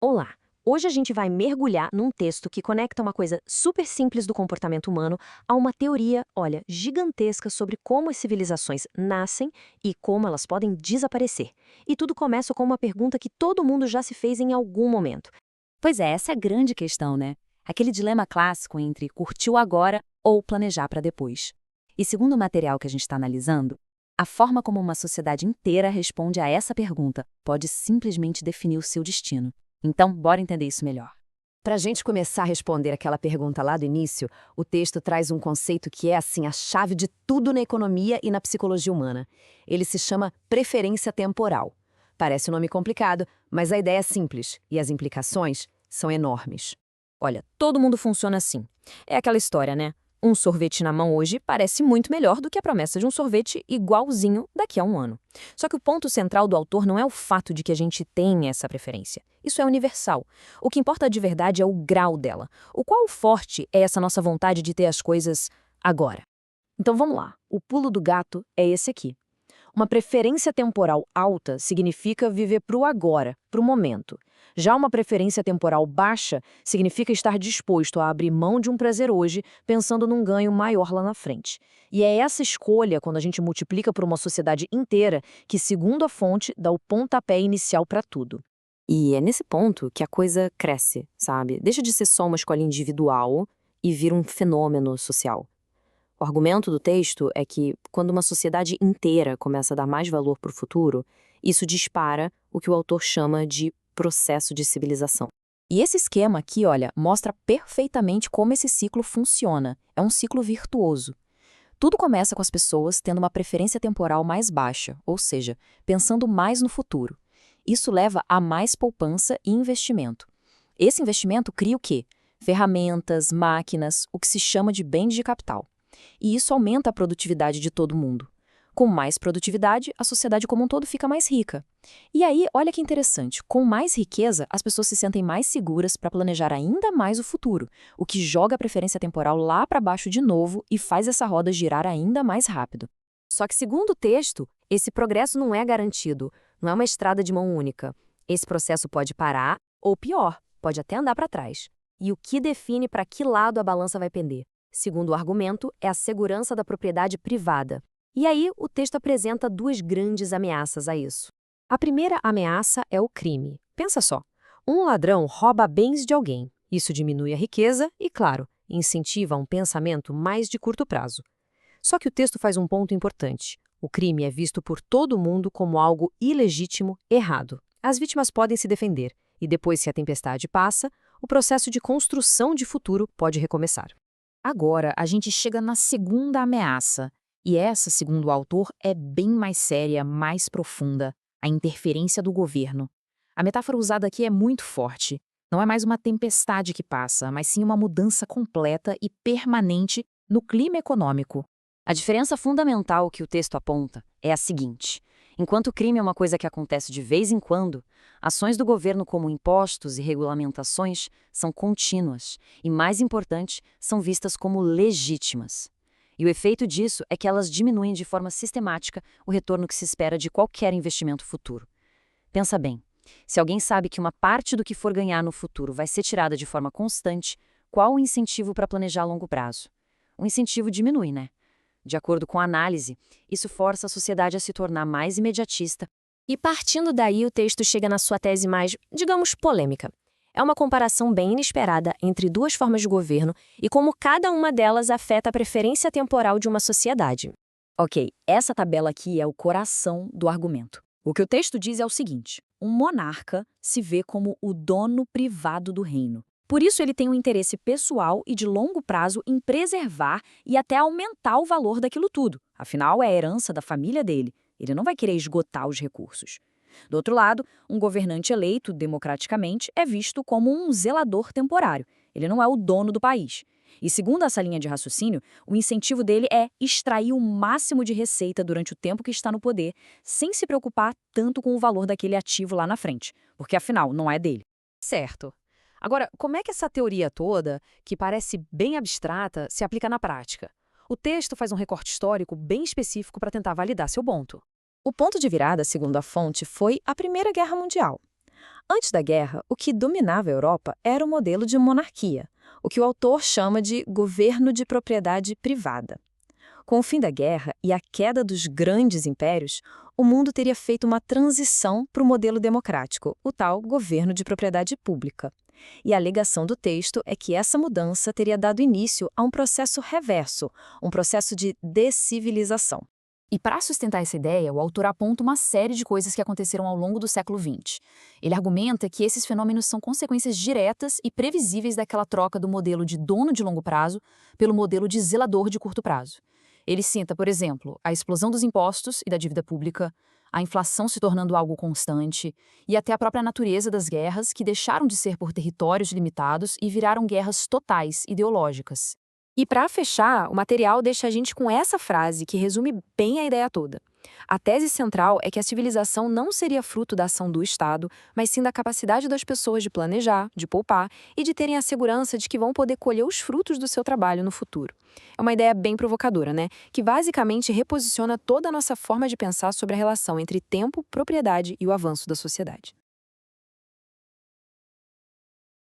Olá! Hoje a gente vai mergulhar num texto que conecta uma coisa super simples do comportamento humano a uma teoria, olha, gigantesca sobre como as civilizações nascem e como elas podem desaparecer. E tudo começa com uma pergunta que todo mundo já se fez em algum momento. Pois é, essa é a grande questão, né? Aquele dilema clássico entre curtir o agora ou planejar para depois. E segundo o material que a gente está analisando, a forma como uma sociedade inteira responde a essa pergunta pode simplesmente definir o seu destino. Então, bora entender isso melhor. Para a gente começar a responder aquela pergunta lá do início, o texto traz um conceito que é, assim, a chave de tudo na economia e na psicologia humana. Ele se chama preferência temporal. Parece um nome complicado, mas a ideia é simples e as implicações são enormes. Olha, todo mundo funciona assim. É aquela história, né? Um sorvete na mão hoje parece muito melhor do que a promessa de um sorvete igualzinho daqui a um ano. Só que o ponto central do autor não é o fato de que a gente tem essa preferência. Isso é universal. O que importa de verdade é o grau dela. O qual forte é essa nossa vontade de ter as coisas agora. Então vamos lá. O pulo do gato é esse aqui. Uma preferência temporal alta significa viver para o agora, para o momento. Já uma preferência temporal baixa significa estar disposto a abrir mão de um prazer hoje, pensando num ganho maior lá na frente. E é essa escolha, quando a gente multiplica por uma sociedade inteira, que, segundo a fonte, dá o pontapé inicial para tudo. E é nesse ponto que a coisa cresce, sabe? Deixa de ser só uma escolha individual e vira um fenômeno social. O argumento do texto é que, quando uma sociedade inteira começa a dar mais valor para o futuro, isso dispara o que o autor chama de processo de civilização. E esse esquema aqui, olha, mostra perfeitamente como esse ciclo funciona. É um ciclo virtuoso. Tudo começa com as pessoas tendo uma preferência temporal mais baixa, ou seja, pensando mais no futuro. Isso leva a mais poupança e investimento. Esse investimento cria o quê? Ferramentas, máquinas, o que se chama de bens de capital. E isso aumenta a produtividade de todo mundo. Com mais produtividade, a sociedade como um todo fica mais rica. E aí, olha que interessante, com mais riqueza, as pessoas se sentem mais seguras para planejar ainda mais o futuro, o que joga a preferência temporal lá para baixo de novo e faz essa roda girar ainda mais rápido. Só que, segundo o texto, esse progresso não é garantido, não é uma estrada de mão única. Esse processo pode parar, ou pior, pode até andar para trás. E o que define para que lado a balança vai pender? Segundo o argumento, é a segurança da propriedade privada. E aí, o texto apresenta duas grandes ameaças a isso. A primeira ameaça é o crime. Pensa só, um ladrão rouba bens de alguém. Isso diminui a riqueza e, claro, incentiva um pensamento mais de curto prazo. Só que o texto faz um ponto importante. O crime é visto por todo mundo como algo ilegítimo, errado. As vítimas podem se defender, e depois que a tempestade passa, o processo de construção de futuro pode recomeçar. Agora, a gente chega na segunda ameaça. E essa, segundo o autor, é bem mais séria, mais profunda, a interferência do governo. A metáfora usada aqui é muito forte. Não é mais uma tempestade que passa, mas sim uma mudança completa e permanente no clima econômico. A diferença fundamental que o texto aponta é a seguinte: enquanto o crime é uma coisa que acontece de vez em quando, ações do governo como impostos e regulamentações são contínuas e, mais importante, são vistas como legítimas. E o efeito disso é que elas diminuem de forma sistemática o retorno que se espera de qualquer investimento futuro. Pensa bem, se alguém sabe que uma parte do que for ganhar no futuro vai ser tirada de forma constante, qual o incentivo para planejar a longo prazo? O incentivo diminui, né? De acordo com a análise, isso força a sociedade a se tornar mais imediatista. E partindo daí, o texto chega na sua tese mais, digamos, polêmica. É uma comparação bem inesperada entre duas formas de governo e como cada uma delas afeta a preferência temporal de uma sociedade. Ok, essa tabela aqui é o coração do argumento. O que o texto diz é o seguinte: um monarca se vê como o dono privado do reino. Por isso, ele tem um interesse pessoal e de longo prazo em preservar e até aumentar o valor daquilo tudo. Afinal, é a herança da família dele. Ele não vai querer esgotar os recursos. Do outro lado, um governante eleito democraticamente é visto como um zelador temporário. Ele não é o dono do país. E segundo essa linha de raciocínio, o incentivo dele é extrair o máximo de receita durante o tempo que está no poder, sem se preocupar tanto com o valor daquele ativo lá na frente, porque afinal não é dele. Certo. Agora, como é que essa teoria toda, que parece bem abstrata, se aplica na prática? O texto faz um recorte histórico bem específico para tentar validar seu ponto. O ponto de virada, segundo a fonte, foi a Primeira Guerra Mundial. Antes da guerra, o que dominava a Europa era o modelo de monarquia, o que o autor chama de governo de propriedade privada. Com o fim da guerra e a queda dos grandes impérios, o mundo teria feito uma transição para o modelo democrático, o tal governo de propriedade pública. E a alegação do texto é que essa mudança teria dado início a um processo reverso, um processo de descivilização. E para sustentar essa ideia, o autor aponta uma série de coisas que aconteceram ao longo do século XX. Ele argumenta que esses fenômenos são consequências diretas e previsíveis daquela troca do modelo de dono de longo prazo pelo modelo de zelador de curto prazo. Ele cita, por exemplo, a explosão dos impostos e da dívida pública, a inflação se tornando algo constante e até a própria natureza das guerras, que deixaram de ser por territórios limitados e viraram guerras totais, ideológicas. E para fechar, o material deixa a gente com essa frase que resume bem a ideia toda. A tese central é que a civilização não seria fruto da ação do Estado, mas sim da capacidade das pessoas de planejar, de poupar e de terem a segurança de que vão poder colher os frutos do seu trabalho no futuro. É uma ideia bem provocadora, né? Que basicamente reposiciona toda a nossa forma de pensar sobre a relação entre tempo, propriedade e o avanço da sociedade.